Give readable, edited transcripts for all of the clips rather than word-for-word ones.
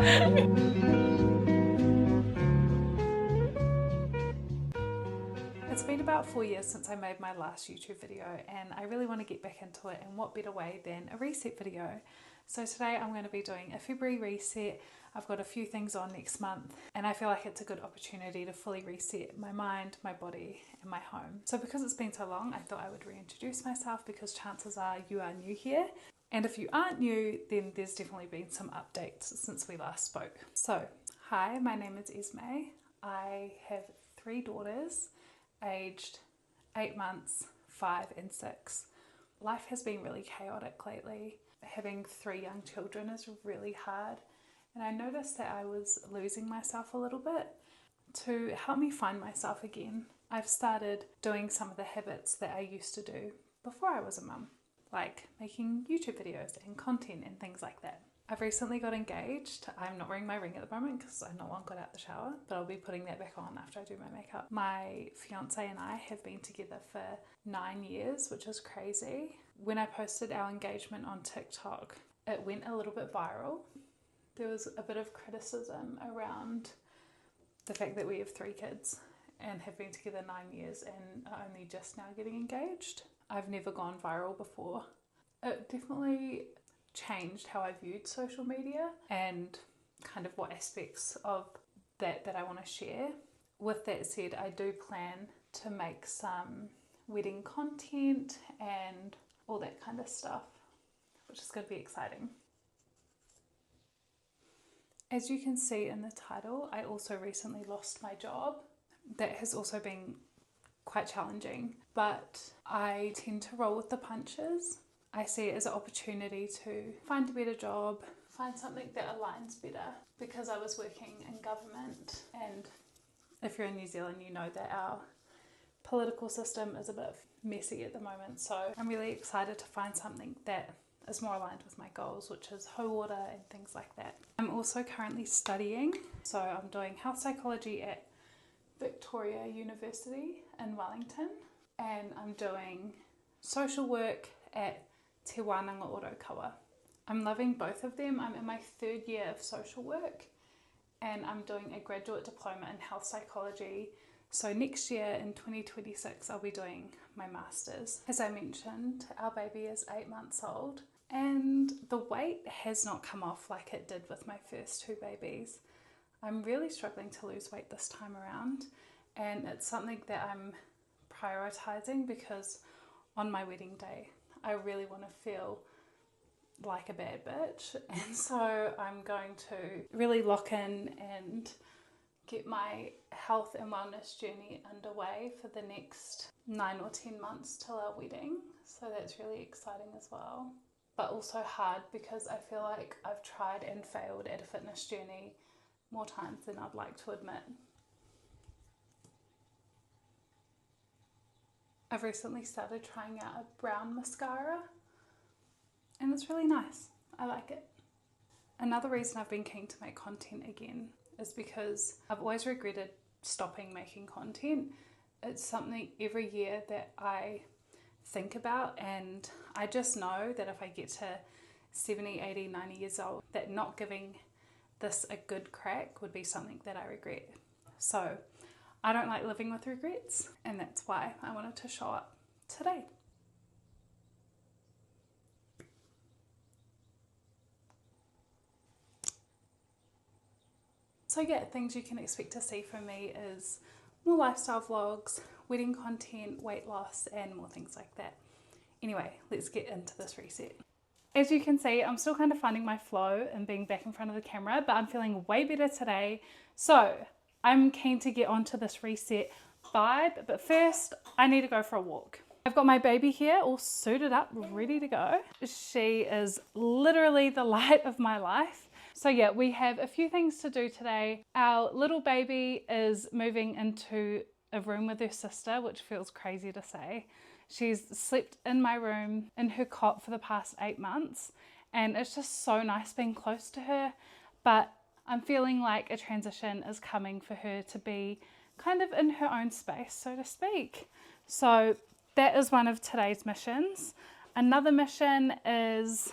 It's been about 4 years since I made my last YouTube video, and I really want to get back into it, and what better way than a reset video. So today I'm going to be doing a February reset. I've got a few things on next month, and I feel like it's a good opportunity to fully reset my mind, my body, and my home. So because it's been so long, I thought I would reintroduce myself, because chances are you are new here. And if you aren't new, then there's definitely been some updates since we last spoke. So, hi, my name is Esme. I have 3 daughters, aged 8 months, 5 and 6. Life has been really chaotic lately. Having 3 young children is really hard, and I noticed that I was losing myself a little bit. To help me find myself again, I've started doing some of the habits that I used to do before I was a mum, like making YouTube videos and content and things like that. I've recently got engaged. I'm not wearing my ring at the moment because I not long got out the shower, but I'll be putting that back on after I do my makeup. My fiance and I have been together for 9 years, which is crazy. When I posted our engagement on TikTok, it went a little bit viral. There was a bit of criticism around the fact that we have 3 kids and have been together 9 years and are only just now getting engaged. I've never gone viral before. It definitely changed how I viewed social media and kind of what aspects of that I want to share. With that said, I do plan to make some wedding content and all that kind of stuff, which is going to be exciting. As you can see in the title, I also recently lost my job. That has also been quite challenging, but I tend to roll with the punches. I see it as an opportunity to find a better job, find something that aligns better, because I was working in government, and if you're in New Zealand you know that our political system is a bit messy at the moment, so I'm really excited to find something that is more aligned with my goals, which is whole water and things like that. I'm also currently studying, so I'm doing health psychology at Victoria University in Wellington, and I'm doing social work at Te Wānanga Orokawa. I'm loving both of them. I'm in my 3rd year of social work, and I'm doing a graduate diploma in health psychology. So next year in 2026 I'll be doing my master's. As I mentioned, our baby is 8 months old, and the weight has not come off like it did with my first 2 babies. I'm really struggling to lose weight this time around, and it's something that I'm prioritizing because on my wedding day I really want to feel like a bad bitch, and so I'm going to really lock in and get my health and wellness journey underway for the next 9 or 10 months till our wedding. So that's really exciting as well, but also hard because I feel like I've tried and failed at a fitness journey more times than I'd like to admit. I've recently started trying out a brown mascara, and it's really nice. I like it. Another reason I've been keen to make content again is because I've always regretted stopping making content. It's something every year that I think about, and I just know that if I get to 70, 80, 90 years old, that not giving this a good crack would be something that I regret. So I don't like living with regrets, and that's why I wanted to show up today. So yeah, things you can expect to see from me is more lifestyle vlogs, wedding content, weight loss, and more things like that. Anyway, let's get into this reset. As you can see, I'm still kind of finding my flow and being back in front of the camera, but I'm feeling way better today. So I'm keen to get onto this reset vibe, but first I need to go for a walk. I've got my baby here all suited up, ready to go. She is literally the light of my life. So yeah, we have a few things to do today. Our little baby is moving into a room with her sister, which feels crazy to say. She's slept in my room in her cot for the past 8 months, and it's just so nice being close to her, but I'm feeling like a transition is coming for her to be kind of in her own space, so to speak. So that is one of today's missions. Another mission is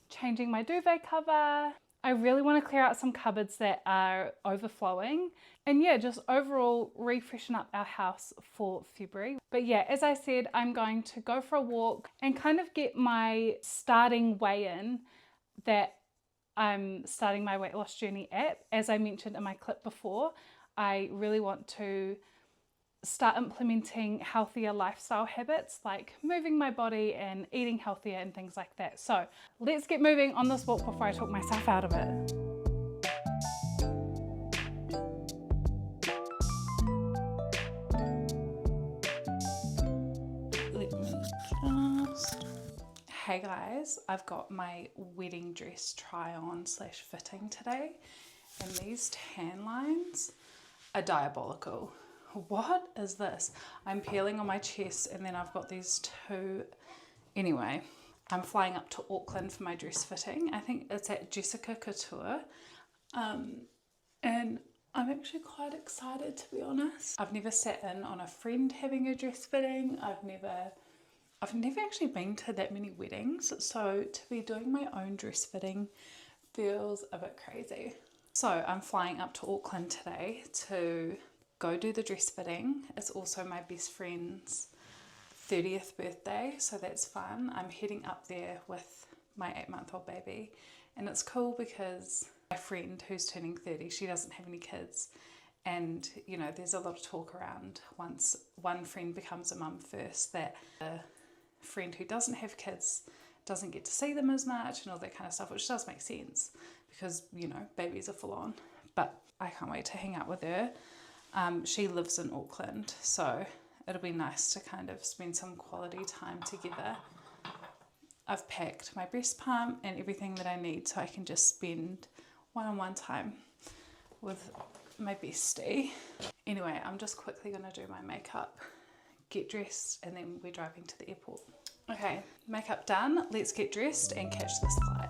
changing my duvet cover. I really want to clear out some cupboards that are overflowing, and yeah, just overall refreshen up our house for February. But yeah, as I said, I'm going to go for a walk and kind of get my starting weigh in that I'm starting my weight loss journey at. As I mentioned in my clip before, I really want to start implementing healthier lifestyle habits like moving my body and eating healthier and things like that. So let's get moving on this walk before I talk myself out of it. Hey guys, I've got my wedding dress try on / fitting today, and these tan lines are diabolical. What is this? I'm peeling on my chest, and then I've got these two. Anyway, I'm flying up to Auckland for my dress fitting. I think it's at Jessica Couture. And I'm actually quite excited, to be honest. I've never sat in on a friend having a dress fitting. I've never actually been to that many weddings. So to be doing my own dress fitting feels a bit crazy. So I'm flying up to Auckland today to go do the dress fitting. It's also my best friend's 30th birthday, so that's fun. I'm heading up there with my 8-month-old baby, and it's cool because my friend who's turning 30, she doesn't have any kids, and you know, there's a lot of talk around once one friend becomes a mum first that a friend who doesn't have kids doesn't get to see them as much and all that kind of stuff, which does make sense because, you know, babies are full on. But I can't wait to hang out with her. She lives in Auckland, so it'll be nice to kind of spend some quality time together. I've packed my breast pump and everything that I need so I can just spend one-on-one time with my bestie. Anyway, I'm just quickly going to do my makeup, get dressed, and then we're driving to the airport. Okay, makeup done. Let's get dressed and catch this flight.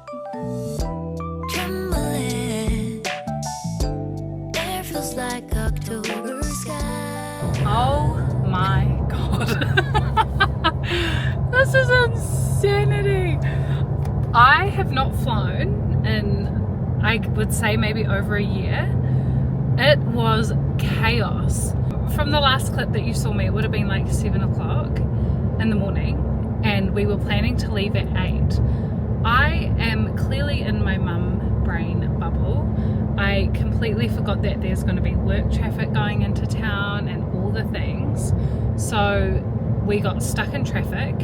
Feels like October sky. Oh my god. This is insanity. I have not flown in, I would say, maybe over a year. It was chaos. From the last clip that you saw me, it would have been like 7 o'clock in the morning, and we were planning to leave at 8. I am clearly in my mum brain bubble. I completely forgot that there's going to be work traffic going into town and all the things. So we got stuck in traffic,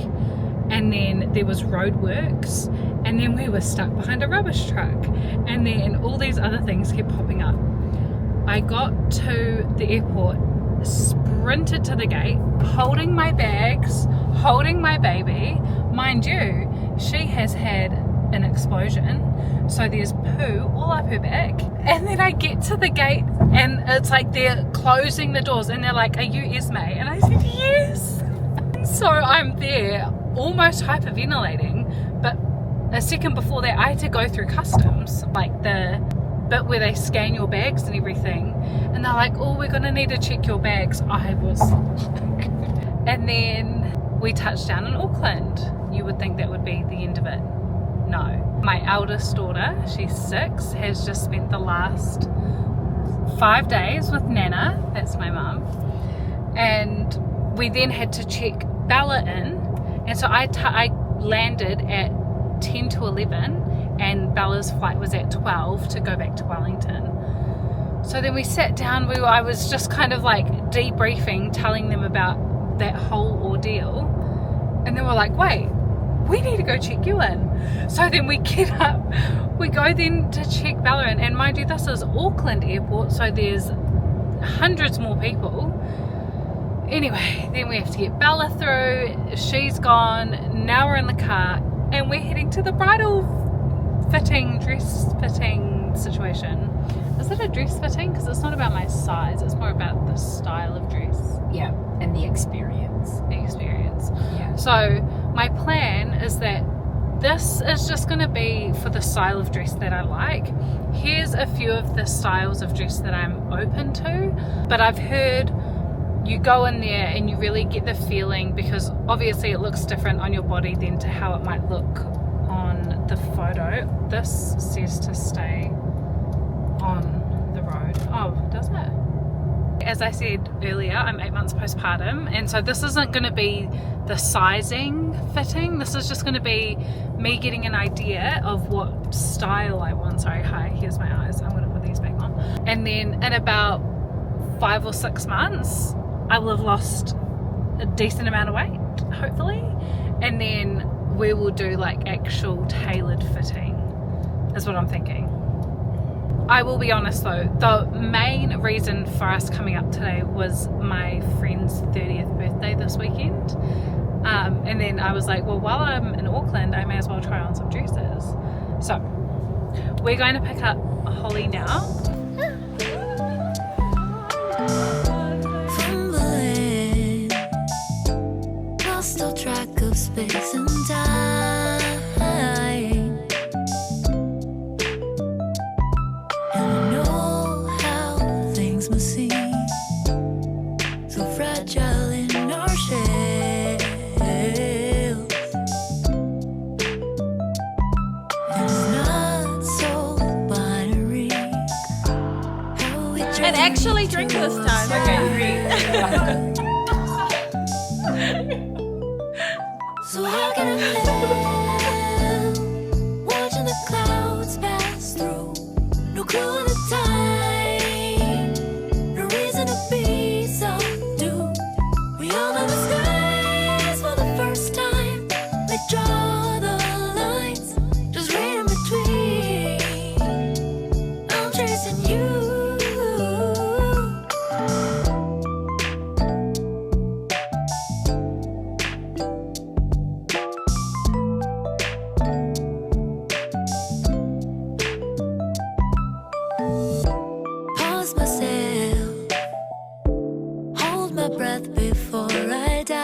and then there was roadworks, and then we were stuck behind a rubbish truck, and then all these other things kept popping up. I got to the airport, sprinted to the gate, holding my bags, holding my baby. Mind you, she has had an explosion, so there's poo all up her back. And then I get to the gate and it's like they're closing the doors and they're like, "Are you Esme?" And I said yes. So I'm there almost hyperventilating, but a second before that I had to go through customs, like the bit where they scan your bags and everything, and they're like, "Oh, we're gonna need to check your bags." I was and then we touched down in Auckland. You would think that would be the end of it. No. My eldest daughter, she's 6, has just spent the last 5 days with Nana, that's my mum, and we then had to check Bella in, and so I landed at 10 to 11, and Bella's flight was at 12 to go back to Wellington. So then we sat down, I was just kind of like debriefing, telling them about that whole ordeal, and then we're like, wait, we need to go check you in. So then we get up, we go then to check Bella in, and mind you, this is Auckland airport, so there's hundreds more people. Anyway, then we have to get Bella through, she's gone, now we're in the car, and we're heading to the bridal dress fitting situation. Is it a dress fitting? Because it's not about my size, it's more about the style of dress. Yeah, and the experience. Yeah. So my plan is that this is just going to be for the style of dress that I like. Here's a few of the styles of dress that I'm open to, but I've heard you go in there and you really get the feeling, because obviously it looks different on your body than to how it might look on the photo. This says to stay as I said earlier, I'm 8 months postpartum, and so this isn't going to be the sizing fitting. This is just going to be me getting an idea of what style I want. Sorry, hi, here's my eyes. I'm going to put these back on. And then in about 5 or 6 months, I will have lost a decent amount of weight, hopefully, and then we will do like actual tailored fitting, is what I'm thinking. I will be honest though, the main reason for us coming up today was my friend's 30th birthday this weekend. And then I was like, well, while I'm in Auckland, I may as well try on some dresses. So we're going to pick up Holly now. Fumbling, lost all track of space and time. And I know how things must seem so fragile in our shells. And it's not so binary how we And actually drink this time. Okay, So how can I live watching the clouds pass through? No clue in the time, no reason to be subdued. We all know the skies for the first time. They draw the lines, just read in between. I'm chasing you. Pause myself, hold my breath before I die.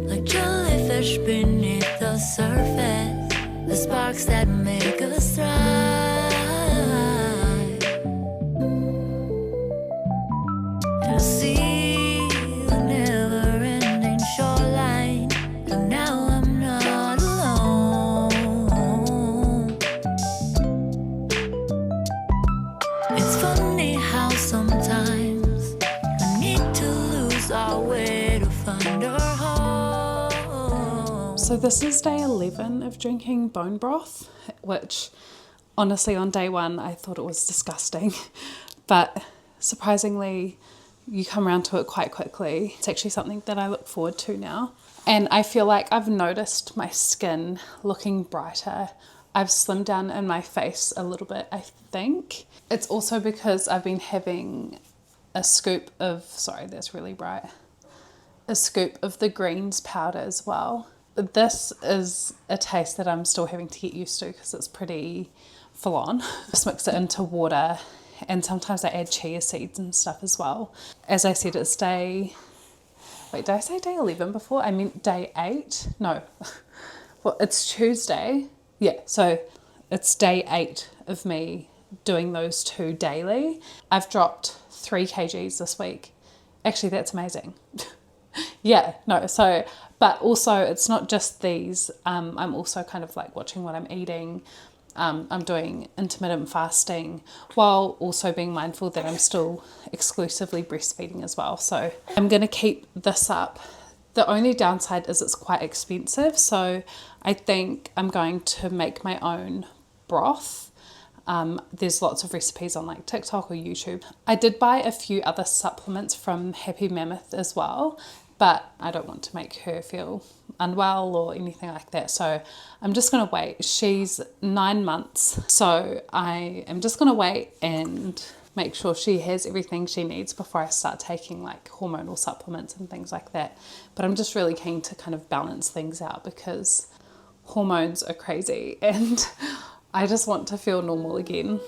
Like jellyfish beneath the surface, the sparks that make us thrive. And I see the never-ending shoreline, and now I'm not alone. It's funny how sometimes we need to lose our way to find our home. So this is day 11 of drinking bone broth, which honestly on day 1 I thought it was disgusting, but surprisingly you come around to it quite quickly. It's actually something that I look forward to now, and I feel like I've noticed my skin looking brighter. I've slimmed down in my face a little bit, I think. It's also because I've been having a scoop of, sorry that's really bright, a scoop of the greens powder as well. This is a taste that I'm still having to get used to because it's pretty full on. Just mix it into water, and sometimes I add chia seeds and stuff as well. As I said, it's day, wait, did I say day 11 before? I meant day 8. No, well, it's Tuesday. Yeah, so it's day 8 of me doing those 2 daily. I've dropped 3 kgs this week. Actually, that's amazing. Yeah, no, so, but also it's not just these. I'm also kind of like watching what I'm eating. I'm doing intermittent fasting while also being mindful that I'm still exclusively breastfeeding as well. So I'm going to keep this up. The only downside is it's quite expensive. So I think I'm going to make my own broth. There's lots of recipes on like TikTok or YouTube. I did buy a few other supplements from Happy Mammoth as well, but I don't want to make her feel unwell or anything like that. So I'm just going to wait. She's 9 months. So I am just going to wait and make sure she has everything she needs before I start taking like hormonal supplements and things like that. But I'm just really keen to kind of balance things out because hormones are crazy and I just want to feel normal again.